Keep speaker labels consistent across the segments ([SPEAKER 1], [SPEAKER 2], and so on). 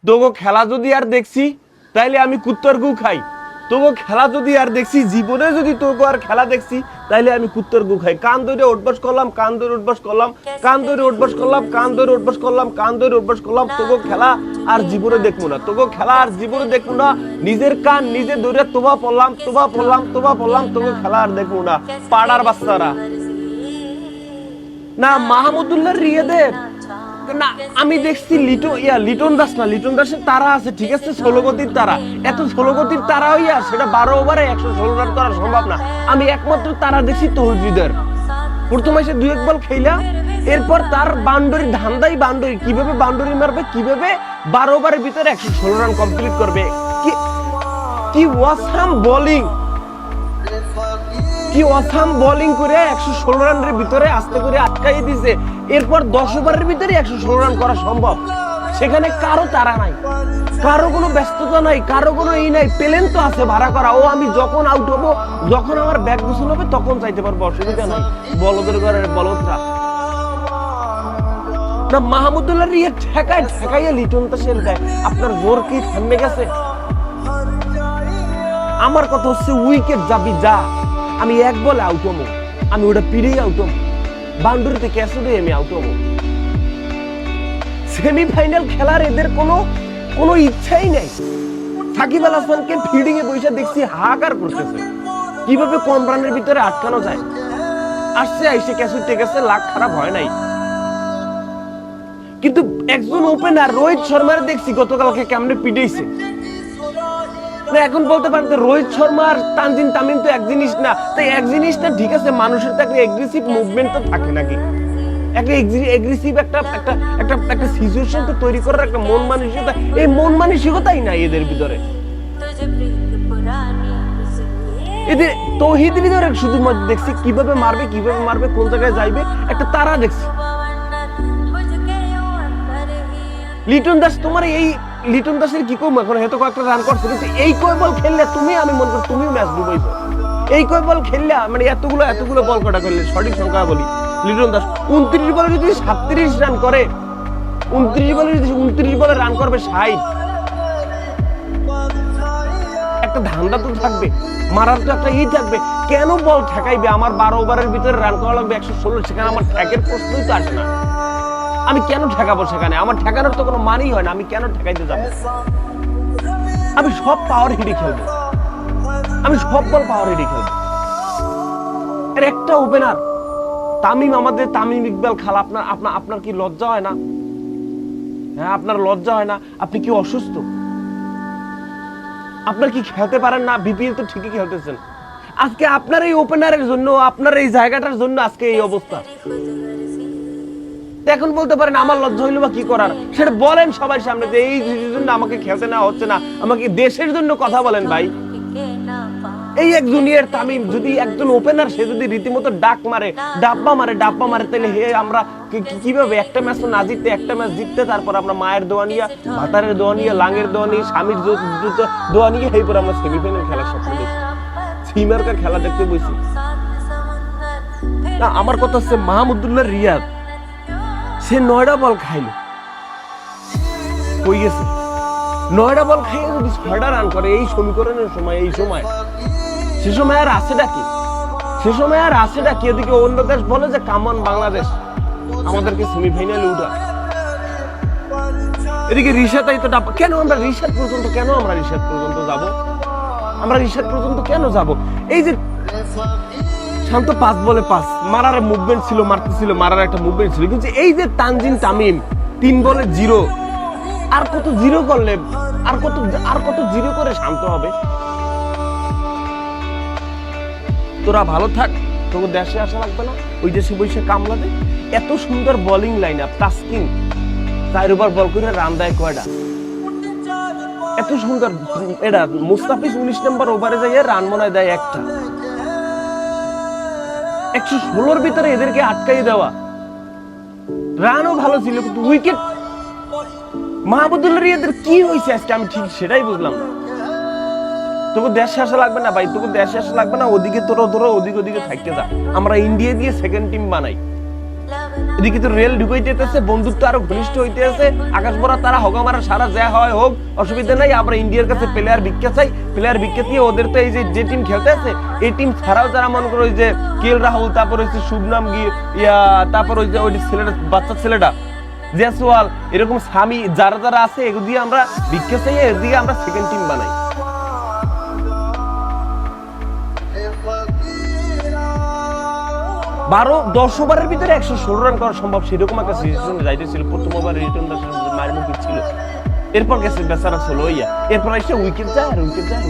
[SPEAKER 1] তোগো খেলা যদি আর দেখছি তাইলে আমি কুত্তর গু খাই। তোগো খেলা যদি আর দেখছি, জীবনে যদি তোগো আর খেলা দেখছি তাইলে আমি কুত্তর গু খাই। কান ধরে উঠবাস করলাম, কান ধরে উঠবাস করলাম, কান ধরে উঠবাস করলাম, কান ধরে উঠবাস করলাম, কান ধরে উঠবাস করলাম। তোগো খেলা আর জীবনে দেখবো না, তোগো খেলা আর জীবনে দেখবো না। নিজের কান নিজে ধরে তোবা পড়লাম, তোবা পড়লাম, তোবা পড়লাম। তোগো খেলা আর দেখবো না। পাড়ার বাচ্চারা না, মাহমুদুল্লাহ রিয়াদের না, আমি দেখছি লিটন দাস না, লিটন দাসের তারা আছে ঠিক আছে, 16 গতির তারা। এত 16 গতির তারা হইয়া সেটা 12 ওভারে 116 রান করা সম্ভব না। আমি একমাত্র তারা দেখছি তৌহিদের। প্রথম এসে 2-1 বল খেলা, এরপর তার বাউন্ডারি ধান্দাই বাউন্ডারি, কিভাবে বাউন্ডারি মারবে, কিভাবে 12 ওভারের ভিতরে 116 রান কমপ্লিট করবে। কি ওয়াসাম বোলিং, কি অসাম বোলিং করে 116 রানের ভিতরে আস্তে করে আটকাই দিছে। এরপর 10 ওভারের ভিতরে 116 রান করা সম্ভব। সেখানে কারো তারা নাই, কারো কোনো ব্যস্ততা নাই, কারো কোনো ই নাই। প্লেন তো আছে ভাড়া করা। ও আমি যখন আউট হবো, যখন আমার ব্যাগ গোছানো হবে তখন চাইতে পারবো, অসুবিধা নাই। বলদের ঘরের বলদরা না, মাহমুদুল্লাহ রিয়া ঠেকাইয়া লিটন দাসের দেয়। আপনার জোর কি থামে গেছে? আমার কথা হচ্ছে উইকেট যাবি যা, আমি 1 বলে আউট হবো, আমি ওটা পিড়েই আউট হবো, বাউন্ডারিতে ক্যাচ দিয়ে আমি আউট হবো। সেমিফাইনাল খেলার এদের কোনো ইচ্ছাই নেই। সাকিব আল হাসানকে ফিল্ডিং এ বসে দেখছি হাহাকার করতেছে, কিভাবে কম রানের ভিতরে আটকানো যায়। আসছে আইসে ক্যাচ উঠতে গেছে, লাখ খারাপ হয় নাই। কিন্তু একজন ওপেনার রোহিত শর্মার দেখছি গতকালকে কেমনে পিটাইছে। এখন বলতে পারেন রোহিত শর্মা আর তানজিম তামিম তো এক জিনিস না। তাই এক জিনিস না, ঠিক আছে, মানুষের তো একটা এগ্রেসিভ মুভমেন্ট তো থাকে নাকি, একটা এগ্রেসিভ একটা সিচুয়েশন তো তৈরি করার একটা মন মানসিকতা, এই মন মানসিকতাই নাই এদের ভিতরে। এদের তৌহিদ হৃদয় শুধু দেখছি কিভাবে মারবে, কোন জায়গায় যাইবে, একটা তারা দেখছি। লিটন দাস, তোমার এই লিটন দাসের কি কম এখন, হয়তো কয়েকটা রান করছে, কিন্তু এই কয় বল খেললে তুমি, আমি মনে করি তুমি ম্যাচ ডুবাইছো। এই কয় বল খেললে মানে এতগুলো বল কটা করলে, সঠিক সংখ্যা বলি। লিটন দাস 29 বলে যদি 37 রান করে, 29 বলে রান করবে 60, একটা ধান্দা তো থাকবে, মারার তো একটা থাকবে। কেন বল ঠেকাইবে? আমার 12 ওভারের ভিতরে রান করা লাগবে 116, সেখানে আমার ঠেকের প্রশ্নই তো আসে না। আমি কেন ঠেকাবো? সেখানে আমার ঠেকানোর তো কোনো মানেই হয় না। আমি কেন ঠেকাইতে যাবো? আমি সব পাওয়ার হিটে খেলবো, আমি সব বল পাওয়ার হিটে খেলবো। এর একটা ওপেনার তামিম, আমাদের তামিম ইকবাল খালা, আপনার কি লজ্জা হয় না? হ্যাঁ, আপনার লজ্জা হয় না? আপনি কি অসুস্থ? আপনার কি খেলতে পারেন না? বিপিএল তো ঠিকই খেলতেছেন। আজকে আপনার এই ওপেনারের জন্য, আপনার এই জায়গাটার জন্য আজকে এই অবস্থা। এখন বলতে পারেন আমার লজ্জা হইলো বা কি করার, সেটা বলেন সবার সামনে যে এই জন্য আমাকে খেলতে নেওয়া হচ্ছে না, আমাকে দেশের জন্য কথা বলেন ভাই। এই এক জুনিয়র তামিম যদি একজন ওপেনার, সে যদি রীতিমতো ডাব্বা মারে, তাহলে হে আমরা কিভাবে একটা ম্যাচ না জিততে, একটা ম্যাচ জিততে, তারপর আমরা মায়ের দোয়া নিয়ে, ভাতারের দোয়া নিয়ে, লাঙের দোয়া নিয়ে, স্বামীর দোয়া নিয়ে, এরপর আমরা সেমিফাইনাল খেলার স্বপ্ন দেখি, সিমার্কার খেলা দেখতে বসি না। আমার কথা হচ্ছে মাহমুদুল্লাহ রিয়াদ, সে 9টা বল খাইল, কই গেছে? 9টা বল খাইয়ে যদি 6টা রান করে এই সমীকরণের সময়, সে সময় আর আসেটা কি? ওদিকে অন্য দেশ বলে যে কামান বাংলাদেশ আমাদেরকে সেমিফাইনালে উঠা, এদিকে রিশাদাই তো ডাব। কেন আমরা রিশাদ পর্যন্ত যাব? আমরা রিশাদ পর্যন্ত কেন যাব? এই যে শান্ত 5 বলে 5 মারার মুভমেন্ট ছিল, মারার একটা মুভমেন্ট ছিল, কিন্তু এই যে তানজিম তামিম 3 বলে 0, আর কত জিরো করলে, আর কত জিরো করে শান্ত হবে? তোরা ভালো থাক, তোকে দেশে আসা লাগবে না, ওই দেশে বসে কামলা দে। এত সুন্দর bowling line up, Taskin 4 over ball করে রান দেয় কয়টা, এত সুন্দর। এটা মুস্তাফিজ 19 নম্বর ওভারে যাইয়ে রান মনে দেয় একটা। 116 ভিতরে এদেরকে আটকাই দেওয়া, রানও ভালো ছিল, কিন্তু উইকেট। মাহমুদুল্লাহ রিয়াদের কি হয়েছে আজকে আমি ঠিক সেটাই বুঝলাম না। তোকে দেশে আসা লাগবে না ভাই, তোকে দেশে আসা লাগবে না, ওদিকে তোরা ওদিকে থাকতে যা। আমরা ইন্ডিয়া দিয়ে সেকেন্ড টিম বানাই, এদিকে তো রেল ঢুকাইতেছে, বন্ধুত্ব আরো ঘনিষ্ঠ হইতেছে, আকাশ ভরা তারা হগা মারা সারা যা হয় হোক, অসুবিধা নাই। আমরা ইন্ডিয়ার কাছে প্লেয়ার ভিক্ষা চাই, প্লেয়ার ভিক্ষা দিয়ে ওদের তো এই যে টিম খেলতে আছে এই টিম ছাড়াও যারা মনে করো ওই যে কেএল রাহুল, তারপর হচ্ছে শুভনাম তারপর ওই যে ওই ছেলেটা, বাচ্চা ছেলেটা জয়সওয়াল, এরকম সামি যারা যারা আছে এগুলো দিয়ে আমরা ভিক্ষা চাই, এদিকে আমরা সেকেন্ড টিম বানাই। বারো 10 ওভারের ভিতরে 116 রান করা সম্ভব, সেরকম একটা সিচুয়েশনে যাইতেছিল। প্রথম ওভার রিটার্ন মায়ের মুখে ছিল, এরপর গেছে বেচারা ষোলো ইয়া, এরপর এসে উইকেট যায় আর উইকেট যায়।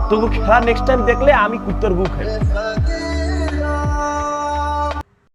[SPEAKER 1] তবু খেলা নেক্সট টাইম দেখলে আমি কুত্তার গু খাই।